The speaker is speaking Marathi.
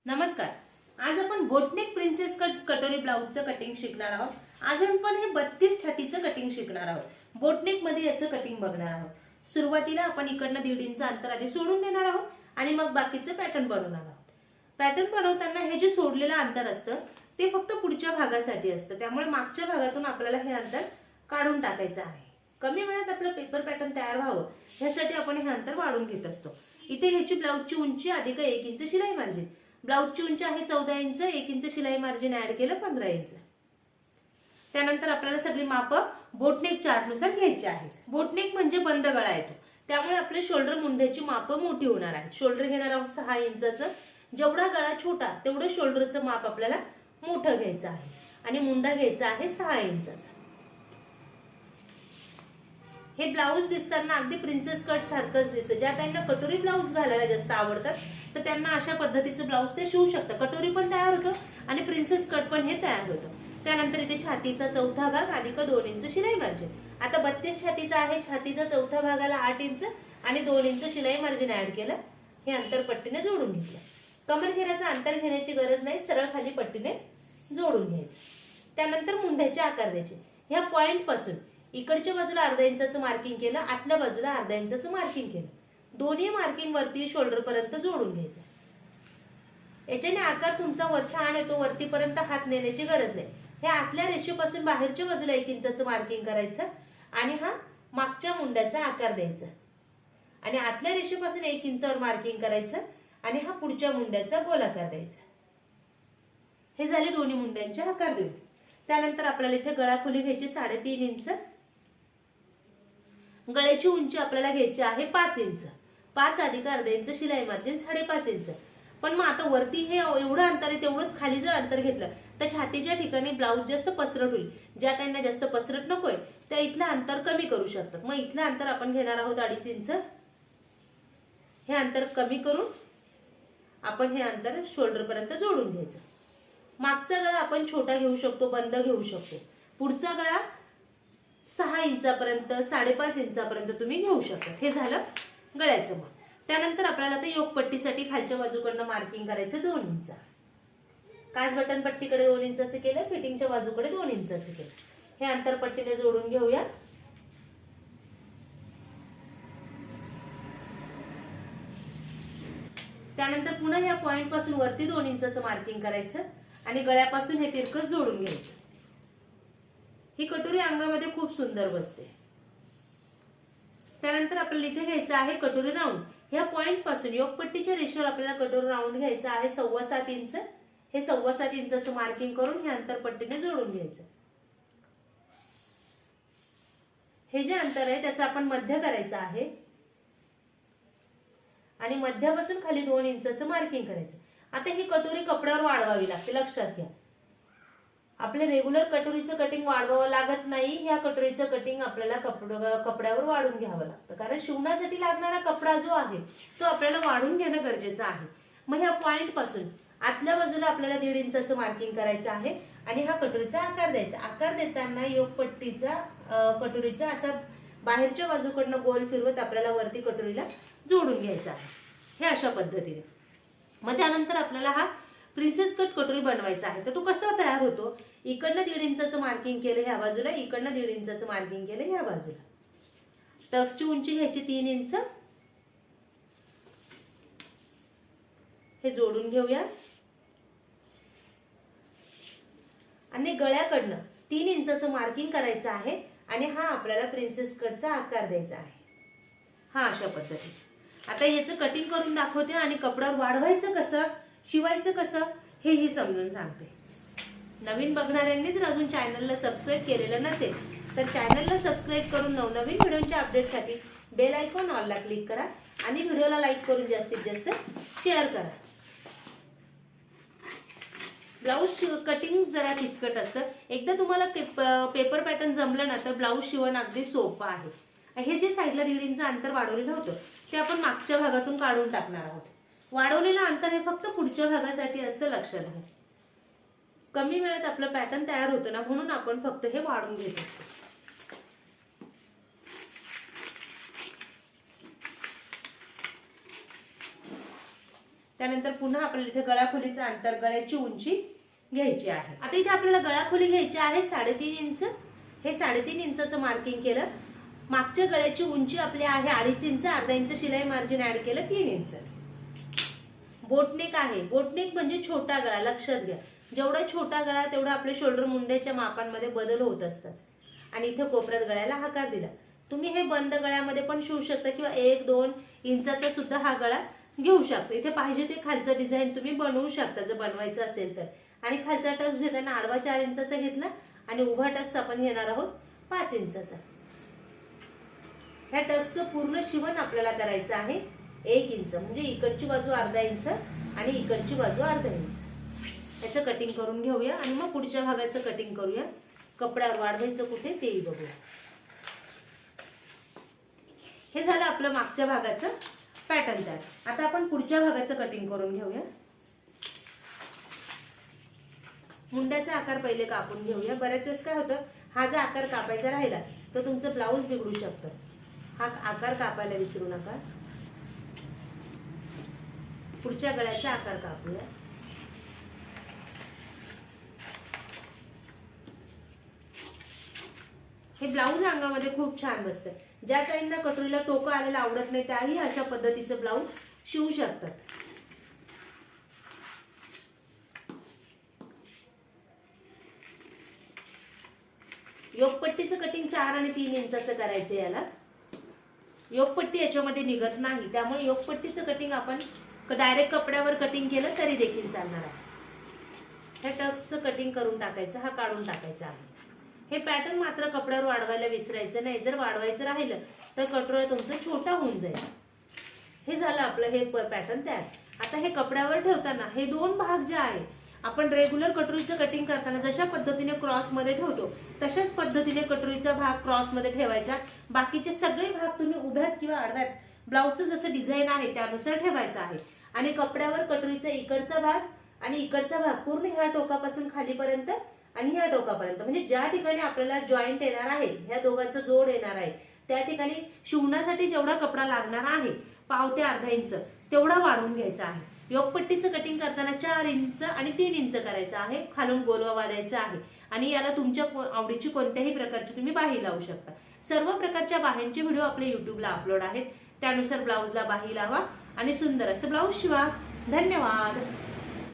नमस्कार. आज आपण बोटनेक प्रिन्सेस कट कटोरी ब्लाउजचं कटिंग शिकणार आहोत. आज आपण हे 32 छातीचं कटिंग शिकणार आहोत. बोटनेक मध्ये याचं कटिंग बघणार आहोत. सुरुवातीला आपण इकडनं 1.5 इंच अंतर आधी सोडून देणार आहोत आणि मग बाकीचं पॅटर्न बनवणार आहोत. पॅटर्न बनवताना हे जे सोडलेलं अंतर असतं ते फक्त पुढच्या भागासाठी असतं, त्यामुळे मागच्या भागातून आपल्याला हे अंतर काढून टाकायचं आहे. कमी वेळात आपलं पेपर पॅटर्न तयार व्हावं यासाठी आपण हे अंतर वाढून घेत असतो. इथे ह्याची ब्लाउजची उंची अधिक 1 इंच शिलाई मार्जिन. ब्लाउजची उंची आहे 14 इंच, 1 इंच शिलाई मार्जिन ऍड केलं 15 इंच. त्यानंतर आपल्याला सगळी मापं बोटनेक चार्ट नुसार घ्यायची आहेत. बोटनेक म्हणजे बंद गळा येतो, त्यामुळे आपले शोल्डर मुंड्याची मापं मोठी होणार आहेत. शोल्डर घेणार आहोत 6 इंचाचं. जेवढा गळा छोटा तेवढं शोल्डरचं माप आपल्याला मोठं घ्यायचं आहे आणि मुंडा घ्यायचा आहे 6 इंचाचा. हे ब्लाउज दिसताना अगदी प्रिन्सेस कट सारखंच दिसतं. ज्या त्यांना कटोरी ब्लाउज घालायला जास्त आवडतात तर त्यांना अशा पद्धतीचं ब्लाउज ते शिवू शकतात. कटोरी पण तयार होतो आणि प्रिन्सेस कट पण हे तयार होतं. त्यानंतर इथे छातीचा चौथा भाग अधिक 2 इंच शिलाई मार्जिन. आता 32 छातीचा आहे. छातीचा चौथा भागाला 8 इंच आणि 2 इंच शिलाई मार्जिन ऍड केलं. हे अंतर पट्टीने जोडून घेतलं. कमर घेण्याचं अंतर घेण्याची गरज नाही, सरळ खाली पट्टीने जोडून घ्यायचं. त्यानंतर मुंड्याचे आकार द्यायचे. ह्या पॉइंट पासून इकडच्या बाजूला अर्धा इंचाचं मार्किंग केलं, आतल्या बाजूला अर्धा इंचाचं मार्किंग केलं. दोन्ही मार्किंग वरती शोल्डर पर्यंत जोडून घ्यायचं. याच्याने आकार तुमचा वर छान येतो. वरतीपर्यंत हात नेण्याची गरज नाही. हे आतल्या रेषेपासून बाहेरच्या बाजूला 1 इंचाचं मार्किंग करायचं आणि हा मागच्या मुंड्याचा आकार द्यायचा आणि आतल्या रेषेपासून 1 इंचावर मार्किंग करायचं आणि हा पुढच्या मुंड्याचा गोलाकार द्यायचा. हे झाले दोन्ही मुंड्यांचे आकार देऊन. त्यानंतर आपल्याला इथे गळा खोली घ्यायची 3.5 इंच. गळ्याची उंची आपल्याला घ्यायची आहे 5 इंच. 5 अधिक अर्धा इंच शिलाई मार्जिन 5.5 इंच. पण मग आता वरती हे एवढं अंतर आहे, तेवढंच खाली जर अंतर घेतलं तर छातीच्या ठिकाणी ब्लाउज जास्त पसरट होईल. ज्या त्यांना जास्त पसरट नकोय त्या इथलं अंतर कमी करू शकतात. मग इथलं अंतर आपण घेणार आहोत 2.5 इंच. हे अंतर कमी करून आपण हे अंतर शोल्डर पर्यंत जोडून घ्यायचं. मागचा गळा आपण छोटा घेऊ शकतो, बंद घेऊ शकतो. पुढचा गळा 6 इंचापर्यंत 5.5 इंचापर्यंत तुम्ही घेऊ शकता. हे झालं गळ्याचं माप. त्यानंतर आपल्याला आता योगपट्टीसाठी खालच्या बाजूकडनं मार्किंग करायचं 2 इंच. काच बटन पट्टीकडे 2 इंचाचं केलं, फिटिंगच्या बाजूकडे 2 इंचाचं केलं. हे अंतर पट्टीने जोडून घेऊया. त्यानंतर पुन्हा या पॉइंट पासून वरती 2 इंचाचं मार्किंग करायचं आणि गळ्यापासून हे तिरकस जोडून घ्यायचं. ही कटोरी अंगामध्ये खूप सुंदर बसते. त्यानंतर आपल्याला इथे घ्यायचं आहे कटोरी राऊंड. ह्या पॉइंट पासून योगपट्टीच्या रेषेवर आपल्याला कटोरी राऊंड घ्यायचं आहे 7.25 इंच. हे 7.25 इंचाचं मार्किंग करून हे अंतर पट्टीने जोडून घ्यायचं. हे जे अंतर आहे त्याचं आपण मध्य करायचं आहे आणि मध्यापासून खाली 2 इंचाचं मार्किंग करायचं. आता ही कटोरी कपड्यावर वाढवावी लागते, लक्षात घ्या. आपले रेग्युलर कटोरीचं कटिंग वाढवावं लागत नाही. ह्या कटोरीचं कटिंग आपल्याला कपड्यावर वाढून घ्यावं लागतं, कारण शिवण्यासाठी लागणारा कपडा जो आहे तो आपल्याला वाढून घेणं गरजेचं आहे. मग ह्या पॉइंट पासून आतल्या बाजूला आपल्याला 1.5 इंचाचं मार्किंग करायचं आहे आणि हा कटोरीचा आकार द्यायचा. आकार देताना योगपट्टीचा कटोरीचा असा बाहेरच्या बाजूकडनं गोल फिरवत आपल्याला वरती कटोरीला जोडून घ्यायचा आहे. हे अशा पद्धतीने. मग त्यानंतर आपल्याला हा प्रिन्सेस कट कटोरी बनवायचा आहे. तर तो कसा तयार होतो? इकडनं 1.5 इंचाचं मार्किंग केलं ह्या बाजूला, इकडनं 1.5 इंचाचं मार्किंग केलं ह्या बाजूला. टक्सची उंची घ्यायची 3 इंच. हे जोडून घेऊया आणि गळ्याकडनं 3 इंचाचं मार्किंग करायचं आहे आणि हा आपल्याला प्रिन्सेस कटचा आकार द्यायचा आहे. हा अशा पद्धतीने. आता याचं कटिंग करून दाखवते आणि कपड्यावर वाढवायचं कसं, शिवायचं कसं हेही समजून सांगते. नवीन बघणाऱ्यांनी जर अजून चॅनलला सबस्क्राईब केलेलं नसेल तर चॅनलला सबस्क्राईब करून नवनवीन व्हिडिओच्या अपडेटसाठी बेल आयकॉन ऑलला क्लिक करा आणि व्हिडिओला लाईक करून जास्तीत जास्त शेअर करा. ब्लाउज कटिंग जरा किचकट असतं. एकदा तुम्हाला पेपर पॅटर्न जमलं ना तर ब्लाउज शिवण अगदी सोपं आहे. हे जे साईडला 1.5 इंच अंतर वाढवलेलं होतं ते आपण मागच्या भागातून काढून टाकणार आहोत. वाढवलेलं अंतर हे फक्त पुढच्या भागासाठी असतं, लक्षात घ्या. कमी वेळात आपलं पॅटर्न तयार होतं ना, म्हणून आपण फक्त हे वाढून घेत असतो. त्यानंतर पुन्हा आपल्याला इथे गळाखोलीचं अंतर, गळ्याची उंची घ्यायची आहे. आता इथे आपल्याला गळाखोली घ्यायची आहे 3.5 इंच. हे 3.5 इंचाचं मार्किंग केलं. मागच्या गळ्याची उंची आपली आहे 2.5 इंच, अर्धा इंच शिलाई मार्जिन ऍड केलं 3 इंच. बोटनेक आहे. बोटनेक म्हणजे छोटा गळा, लक्षात घ्या. जेवढा छोटा गळा तेवढा आपल्या शोल्डर मुंड्याच्या मापांमध्ये बदल होत असतात. आणि इथे कोपऱ्यात गळ्याला आकार दिला. तुम्ही हे बंद गळ्यामध्ये पण शिवू शकता किंवा 1-2 इंचाचा सुद्धा हा गळा घेऊ शकता. इथे पाहिजे ते खालचं डिझाईन तुम्ही बनवू शकता जर बनवायचं असेल तर. आणि खालचा टक्स घेताना आडवा 4 इंचाचा घेतला आणि उभा टक्स आपण घेणार आहोत 5 इंचाचा. ह्या टक्सचं पूर्ण शिवण आपल्याला करायचं आहे 1 इंच, म्हणजे इकडची बाजू अर्धा इंच आणि इकडची बाजू अर्धा इंच. याचं कटिंग करून घेऊया आणि मग पुढच्या भागाचं कटिंग करूया. कपड्यावर वाढवायचं कुठे तेही बघूया. हे झालं आपलं मागच्या भागाचं पॅटर्न तयार. आता आपण पुढच्या भागाचं कटिंग करून घेऊया. मुंड्याचा आकार पहिले कापून घेऊया. बऱ्याच वेळेस काय होतं, हा जर आकार कापायचा राहिला तर तुमचं ब्लाऊज बिघडू शकतं. हा आकार कापायला विसरू नका. पुढच्या गळ्याचा आकार कापूया. हे ब्लाऊज अंगामध्ये खूप छान बसतं. ज्या ताईंना कटोरीला टोकं आलेलं आवडत नाही त्याही अशा पद्धतीचं ब्लाऊज शिवू शकतात. योगपट्टीचं कटिंग 4 आणि 3 इंचाचं करायचं. याला योगपट्टी याच्यामध्ये निघत नाही, त्यामुळे योगपट्टीचं कटिंग आपण डायरेक्ट कपड्यावर कटिंग केलं तरी देखील चालणार आहे. ह्या टक्सचं कटिंग करून टाकायचं, हा काढून टाकायचा आहे. हे पॅटर्न मात्र कपड्यावर वाढवायला विसरायचं नाही. जर वाढवायचं राहिलं तर कटोरा तुमचं छोटा होऊन जाईल. हे झालं आपलं हे पॅटर्न तयार. आता हे कपड्यावर ठेवताना हे 2 भाग जे आहे आपण रेग्युलर कटोरीचं कटिंग करताना जशा पद्धतीने क्रॉस मध्ये ठेवतो तशाच पद्धतीने कटोरीचा भाग क्रॉस मध्ये ठेवायचा. बाकीचे सगळे भाग तुम्ही उभ्यात किंवा आडव्यात ब्लाऊजचं जसं डिझाईन आहे त्यानुसार ठेवायचं आहे. आणि कपड्यावर कटोरीचा इकडचा भाग आणि इकडचा भाग पूर्ण ह्या टोकापासून खालीपर्यंत आणि ह्या टोकापर्यंत, म्हणजे ज्या ठिकाणी आपल्याला जॉईंट येणार आहे, ह्या दोघांचा जोड येणार आहे, त्या ठिकाणी शिवण्यासाठी जेवढा कपडा लागणार आहे 1/2 ते अर्धा इंच तेवढा वाढवून घ्यायचा आहे. योगपट्टीचं कटिंग करताना 4 इंच आणि 3 इंच करायचं आहे. खालून गोलवा वाढायचा आहे आणि याला तुमच्या आवडीची कोणत्याही प्रकारची तुम्ही बाही लावू शकता. सर्व प्रकारच्या बाह्यांचे व्हिडिओ आपल्या युट्यूबला अपलोड आहेत. त्यानुसार ब्लाऊजला बाही लावा आणि सुंदर असं ब्लाऊज शिवा. धन्यवाद.